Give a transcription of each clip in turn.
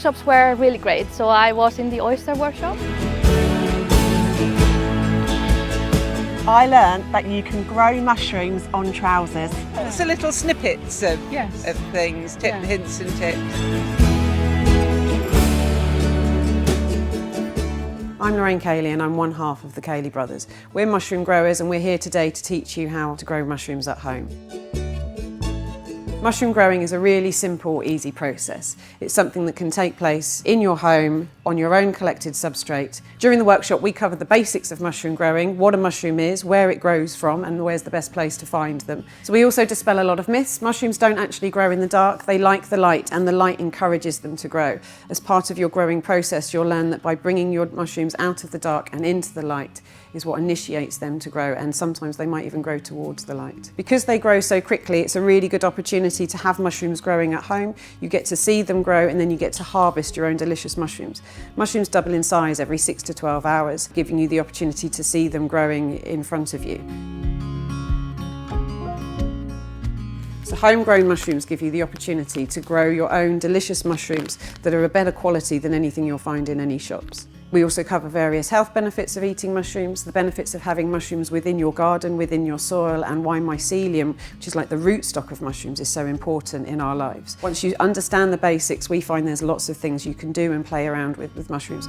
workshops were really great. So I was in the Oyster workshop. I learned that you can grow mushrooms on trousers. It's a little snippets of things, hints and tips. I'm Lorraine Caley and I'm one half of the Caley Brothers. We're mushroom growers and we're here today to teach you how to grow mushrooms at home. Mushroom growing is a really simple, easy process. It's something that can take place in your home, on your own collected substrate. During the workshop, we covered the basics of mushroom growing, what a mushroom is, where it grows from, and where's the best place to find them. So we also dispel a lot of myths. Mushrooms don't actually grow in the dark. They like the light, and the light encourages them to grow. As part of your growing process, you'll learn that by bringing your mushrooms out of the dark and into the light is what initiates them to grow, and sometimes they might even grow towards the light. Because they grow so quickly, it's a really good opportunity to have mushrooms growing at home. You get to see them grow and then you get to harvest your own delicious mushrooms. Mushrooms double in size every 6 to 12 hours, giving you the opportunity to see them growing in front of you. So homegrown mushrooms give you the opportunity to grow your own delicious mushrooms that are a better quality than anything you'll find in any shops. We also cover various health benefits of eating mushrooms, the benefits of having mushrooms within your garden, within your soil, and why mycelium, which is like the rootstock of mushrooms, is so important in our lives. Once you understand the basics, we find there's lots of things you can do and play around with mushrooms.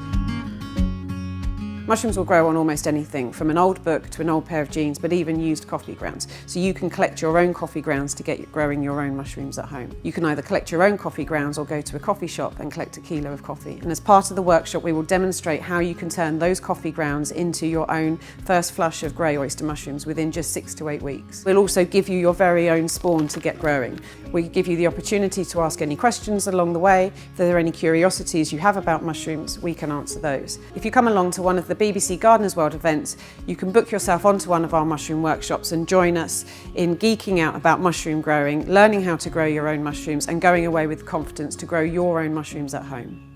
Mushrooms will grow on almost anything, from an old book to an old pair of jeans, but even used coffee grounds. So you can collect your own coffee grounds to get growing your own mushrooms at home. You can either collect your own coffee grounds or go to a coffee shop and collect a kilo of coffee. And as part of the workshop, we will demonstrate how you can turn those coffee grounds into your own first flush of grey oyster mushrooms within just 6 to 8 weeks. We'll also give you your very own spawn to get growing. We give you the opportunity to ask any questions along the way. If there are any curiosities you have about mushrooms, we can answer those. If you come along to one of the BBC Gardeners World events, you can book yourself onto one of our mushroom workshops and join us in geeking out about mushroom growing, learning how to grow your own mushrooms and going away with confidence to grow your own mushrooms at home.